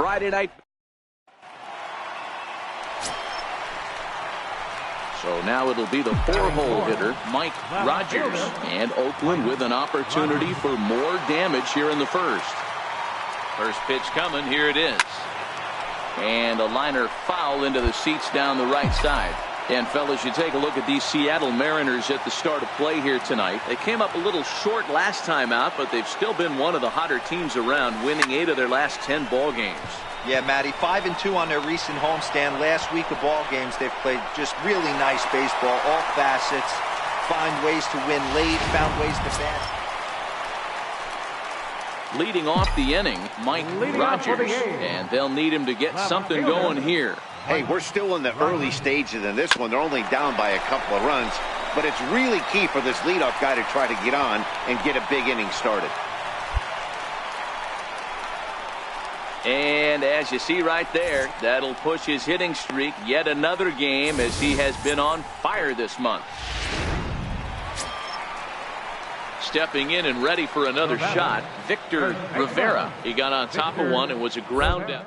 Friday night. So now it'll be the four-hole hitter, Mike Rogers. And Oakland with an opportunity for more damage here in the first. First pitch coming. Here it is. And a liner foul into the seats down the right side. And fellas, you take a look at these Seattle Mariners at the start of play here tonight. They came up a little short last time out, but they've still been one of the hotter teams around, winning 8 of their last 10 ball games. Yeah, Matty, 5-2 on their recent homestand. Last week of ball games, they've played just really nice baseball, all facets. Find ways to win late, found ways to bat. Leading off the inning, Mike Rogers, and they'll need him to get something going here. Hey, we're still in the early stages in this one. They're only down by a couple of runs, but it's really key for this leadoff guy to try to get on and get a big inning started. And as you see right there, that'll push his hitting streak yet another game, as he has been on fire this month. Stepping in and ready for another shot, Victor Rivera. He got on top of one and was a ground out.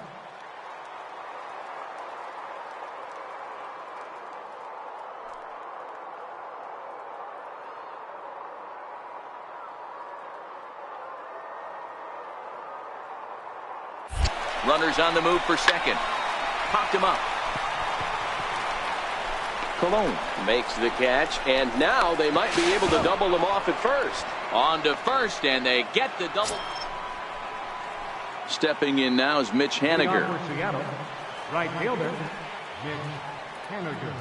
Runners on the move for second. Popped him up. Colon makes the catch, and now they might be able to double him off at first. On to first, and they get the double. Stepping in now is Mitch Haniger. Right fielder, Mitch Haniger.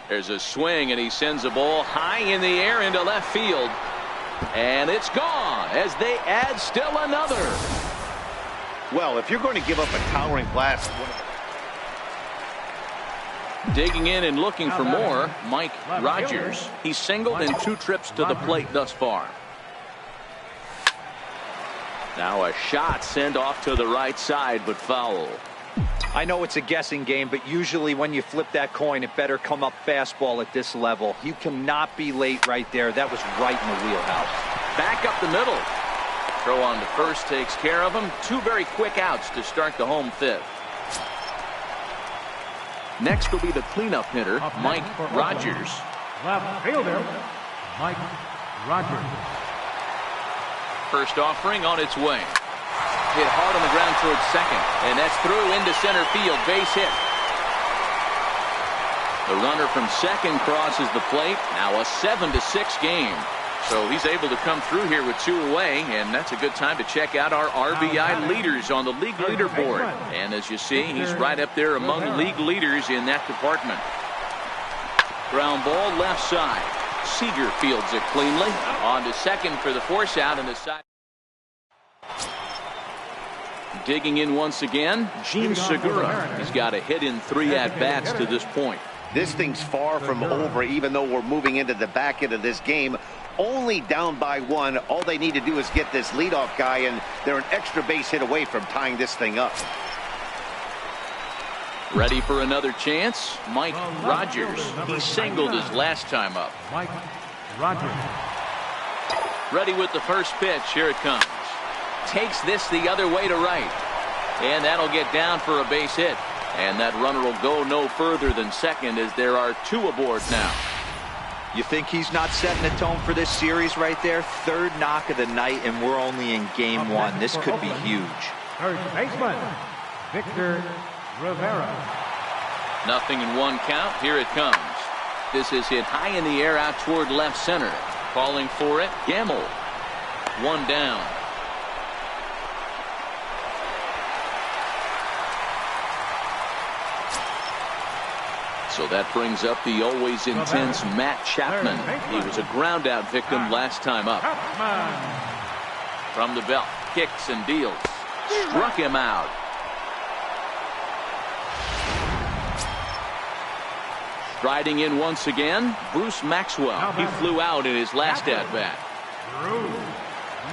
There's a swing, and he sends a ball high in the air into left field. And it's gone as they add still another. Well, if you're going to give up a towering blast. Digging in and looking for more, Mike Rogers. He's singled in 2 trips to the plate thus far. Now a shot sent off to the right side, but foul. I know it's a guessing game, but usually when you flip that coin, it better come up fastball at this level. You cannot be late right there. That was right in the wheelhouse. Back up the middle. Throw on to first takes care of him. 2 very quick outs to start the home 5th. Next will be the cleanup hitter, Mike Rogers. Left fielder, Mike Rogers. First offering on its way. Hit hard on the ground towards second, and that's through into center field. Base hit. The runner from second crosses the plate. Now a 7-6 game. So he's able to come through here with 2 away, and that's a good time to check out our RBI leaders on the league leaderboard. And as you see, he's right up there among league leaders in that department. Ground ball left side. Seager fields it cleanly. On to second for the force out in the side. Digging in once again, Gene Segura. He's got a hit in 3 at-bats to this point. This thing's far from over, even though we're moving into the back end of this game. Only down by 1. All they need to do is get this leadoff guy, and they're an extra base hit away from tying this thing up. Ready for another chance? Mike Rogers. He singled his last time up. Mike Rogers. Ready with the first pitch. Here it comes. Takes this the other way to right. And that'll get down for a base hit. And that runner will go no further than second, as there are 2 aboard now. You think he's not setting the tone for this series right there? 3rd knock of the night, and we're only in game 1. This could be huge. Third baseman, Victor Rivera. Nothing in 1 count. Here it comes. This is hit high in the air out toward left center. Calling for it, Gamble. 1 down. So that brings up the always intense Matt Chapman. He was a ground out victim last time up. From the belt, kicks and deals. Struck him out. Striding in once again, Bruce Maxwell. He flew out in his last at bat. Bruce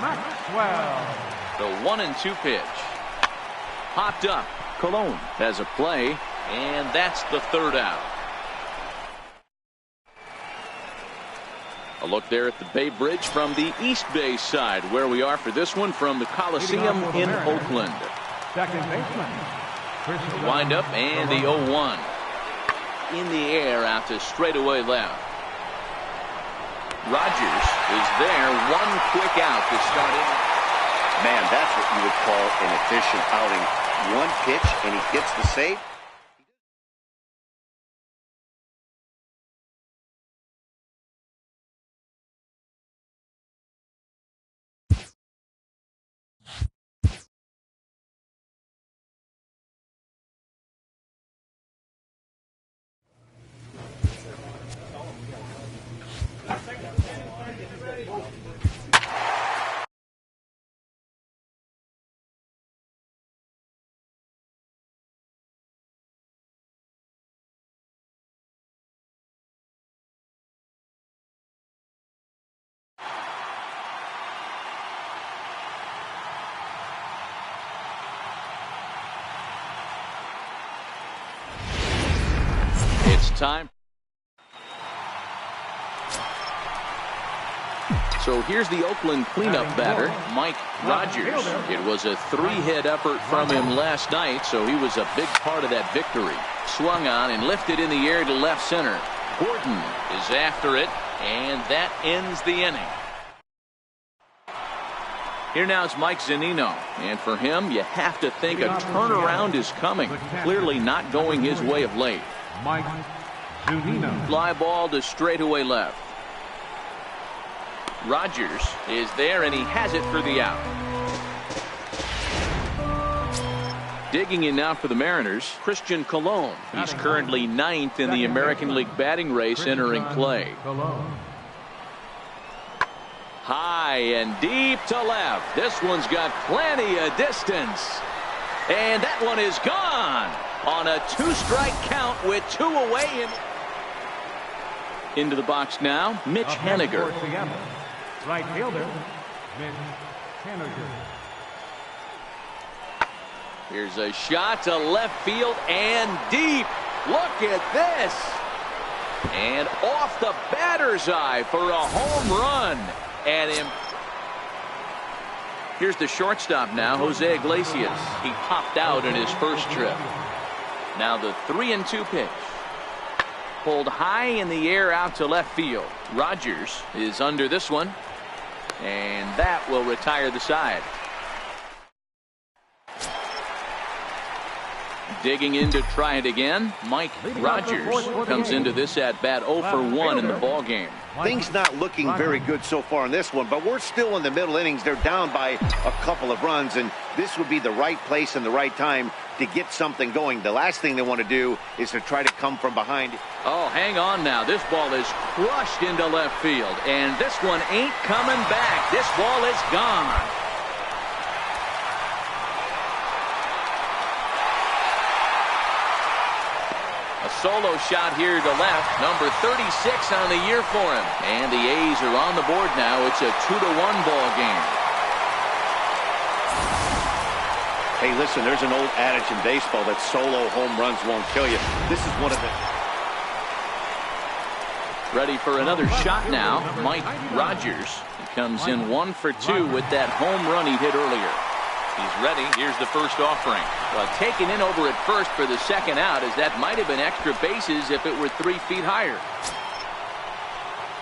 Maxwell. The 1-2 pitch. Popped up. Colon has a play. And that's the 3rd out. A look there at the Bay Bridge from the East Bay side, where we are for this one from the Coliseum in Oakland. Second baseman. Wind up and the 0-1. In the air out to straightaway left. Rogers is there. One quick out to start it. Man, that's what you would call an efficient outing. One pitch and he gets the save. It's time. So here's the Oakland cleanup batter, Mike Rogers. It was a 3-hit effort from him last night, so he was a big part of that victory. Swung on and lifted in the air to left center. Gordon is after it, and that ends the inning. Here now is Mike Zunino, and for him, you have to think a turnaround is coming. Clearly not going his way of late. Mike Zunino. Fly ball to straightaway left. Rogers is there, and he has it for the out. Digging in now for the Mariners, Christian Colon. He's currently 9th in the American League batting race entering play. High and deep to left. This one's got plenty of distance. And that one is gone on a 2-strike count with 2 away. Into the box now, Mitch Haniger. Right fielder, Mitch Haniger. Here's a shot to left field and deep. Look at this. And off the batter's eye for a home run. And here's the shortstop now, Jose Iglesias. He popped out in his first trip. Now the 3-2 pitch. Pulled high in the air out to left field. Rogers is under this one. And that will retire the side. Digging in to try it again, Mike Rogers comes into this at bat 0 for 1 in the ball game. Things not looking very good so far in this one, but we're still in the middle innings. They're down by a couple of runs, and this would be the right place and the right time to get something going. The last thing they want to do is to try to come from behind. Oh, hang on now. This ball is crushed into left field, and this one ain't coming back. This ball is gone. A solo shot here to left. Number 36 on the year for him. And the A's are on the board now. It's a 2-1 ball game. Hey, listen, there's an old adage in baseball that solo home runs won't kill you. This is one of the... Ready for another shot now, Mike Rogers. He comes in 1 for 2 with that home run he hit earlier. He's ready. Here's the first offering. Well, taken in over at first for the second out, as that might have been extra bases if it were 3 feet higher.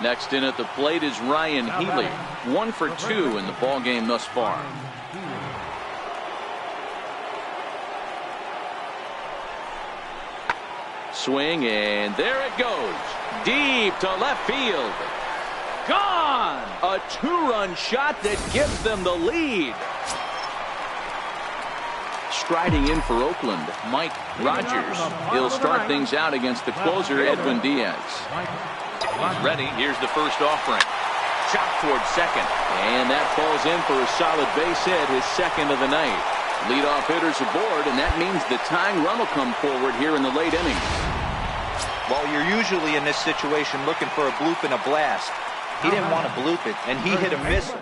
Next in at the plate is Ryan Healy. 1 for 2 in the ball game thus far. Swing, and there it goes. Deep to left field. Gone! A 2-run shot that gives them the lead. Striding in for Oakland, Mike Rogers. He'll start things out against the closer, Edwin Diaz. He's ready. Here's the first offering. Chop towards second. And that falls in for a solid base hit, his second of the night. Leadoff hitters aboard, and that means the tying run will come forward here in the late innings. Well, you're usually in this situation looking for a bloop and a blast. He didn't want to bloop it, and he hit a miss.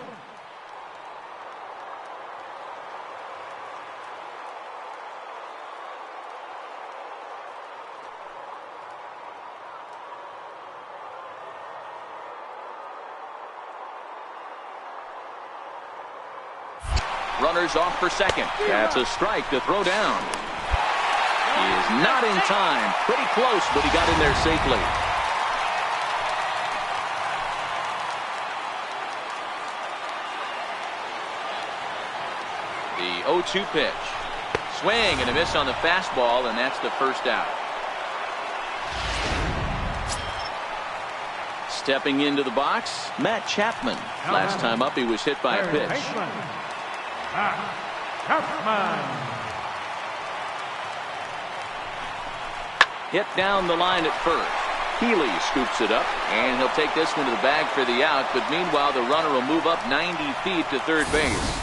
Runners off for second. That's a strike to throw down. He is not in time. Pretty close, but he got in there safely. The 0-2 pitch. Swing and a miss on the fastball, and that's the first out. Stepping into the box, Matt Chapman. Last time up, he was hit by a pitch. Hit down the line at first. Healy scoops it up, and he'll take this one to the bag for the out, but meanwhile the runner will move up 90 feet to third base.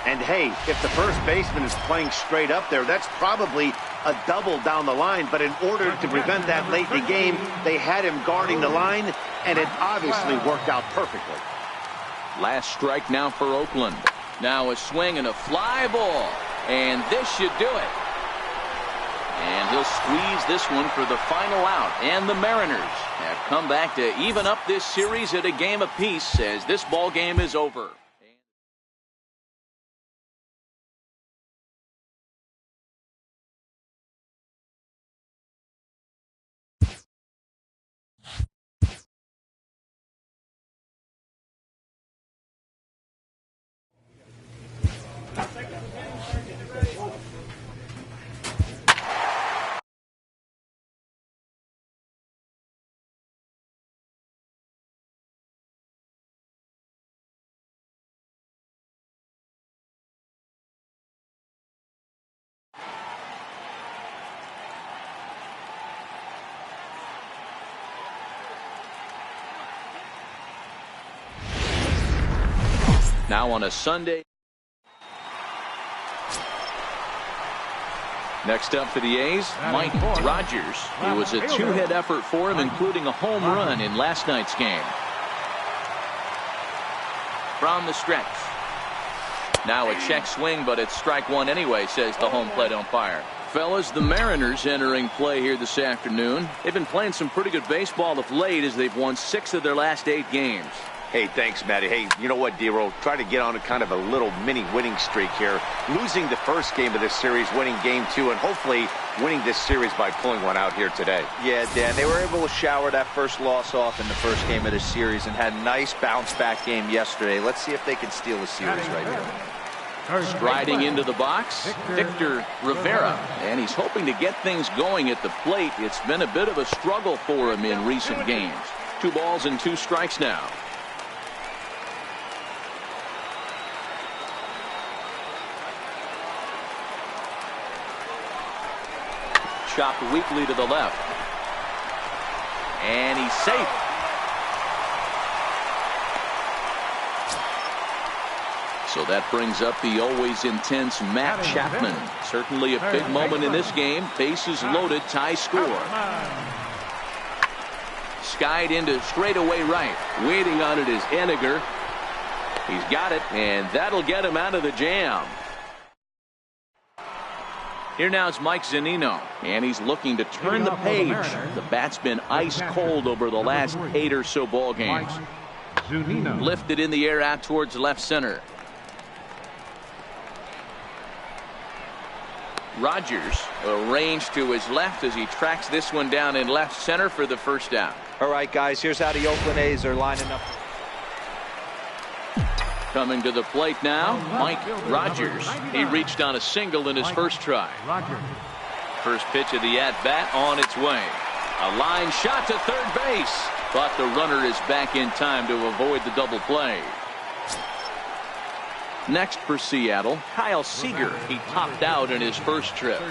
And hey, if the first baseman is playing straight up there, that's probably a double down the line. But in order to prevent that late in the game, they had him guarding the line, and it obviously worked out perfectly. Last strike now for Oakland. Now a swing and a fly ball, and this should do it. And he'll squeeze this one for the final out. And the Mariners have come back to even up this series at a game apiece as this ball game is over. Now on a Sunday. Next up for the A's, Mike Rogers. It was a two-hit effort for him, including a home run in last night's game. From the stretch. Now a check swing, but it's strike one anyway, says the home plate umpire. Fellas, the Mariners entering play here this afternoon. They've been playing some pretty good baseball of late as they've won 6 of their last 8 games. Hey, thanks, Matty. Hey, you know what, D-Roll? Try to get on a kind of a little mini winning streak here. Losing the first game of this series, winning game 2, and hopefully winning this series by pulling one out here today. Yeah, Dan, they were able to shower that first loss off in the first game of this series and had a nice bounce-back game yesterday. Let's see if they can steal the series right here. Striding into the box, Victor Rivera, and he's hoping to get things going at the plate. It's been a bit of a struggle for him in recent games. 2 balls and 2 strikes now. Chopped weakly to the left. And he's safe. So that brings up the always intense Matt Chapman. Certainly a big moment in this game. Bases loaded, tie score. Skied into straightaway right. Waiting on it is Eniger. He's got it, and that'll get him out of the jam. Here now is Mike Zunino, and he's looking to turn the page. The bat's been ice cold over the last 8 or so ball games. Lifted in the air out towards left center. Rogers arranged to his left as he tracks this one down in left center for the first out. All right, guys, here's how the Oakland A's are lining up. Coming to the plate now, Mike Rogers. He reached on a single in his first try. First pitch of the at-bat on its way. A line shot to third base, but the runner is back in time to avoid the double play. Next for Seattle, Kyle Seager. He topped out in his first trip.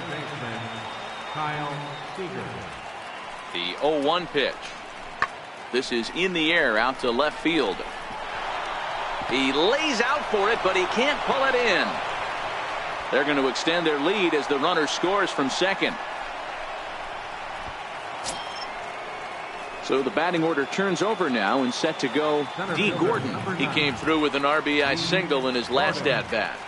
The 0-1 pitch. This is in the air out to left field. He lays out for it, but he can't pull it in. They're going to extend their lead as the runner scores from second. So the batting order turns over now and set to go D. Gordon. He came through with an RBI single in his last at-bat.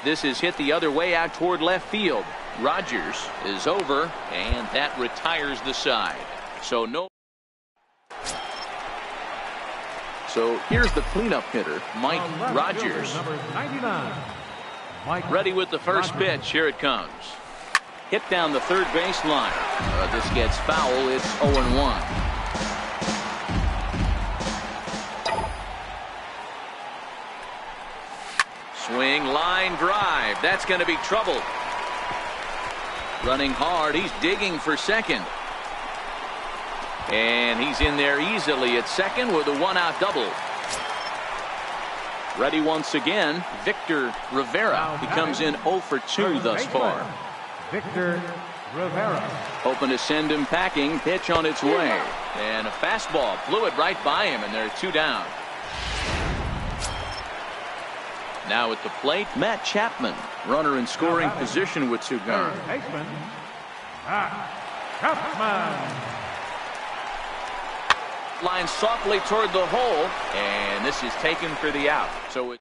This is hit the other way out toward left field. Rogers is over, and that retires the side. So So here's the cleanup hitter, Mike Rogers. Number 99. Mike Ready with the first pitch. Here it comes. Hit down the third baseline. This gets foul. It's 0-1. Swing, line drive. That's going to be trouble. Running hard. He's digging for second. And he's in there easily at second with a one-out double. Ready once again, Victor Rivera. He comes in 0 for 2 thus far. Victor Rivera. Hoping to send him packing. Pitch on its way. And a fastball blew it right by him, and there are 2 down. Now at the plate, Matt Chapman. Runner in scoring position with 2 gone. Third baseman, Matt Chapman. Line softly toward the hole, and this is taken for the out. So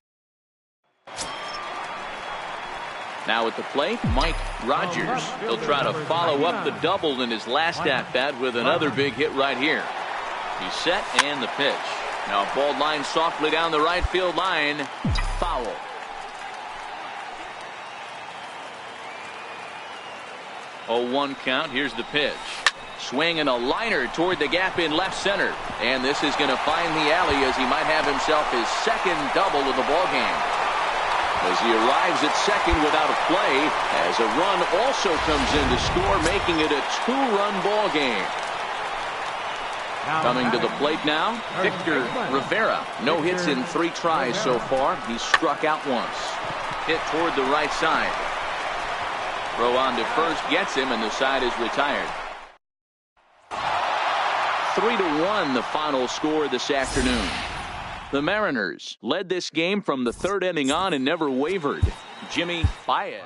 now at the plate, Mike Rogers. He'll try to follow up the double in his last at-bat with another big hit right here. He's set, and the pitch. Now a ball line softly down the right field line. Foul. Oh, 1 count. Here's the pitch. Swing and a liner toward the gap in left center. And this is going to find the alley as he might have himself his second double of the ball game. As he arrives at second without a play, as a run also comes in to score, making it a 2-run ball game. Coming to the plate now, Victor Rivera. No hits in 3 tries so far. He's struck out once. Hit toward the right side. Throw on to first gets him, and the side is retired. 3-1 the final score this afternoon. The Mariners led this game from the 3rd inning on and never wavered. Jimmy Baez.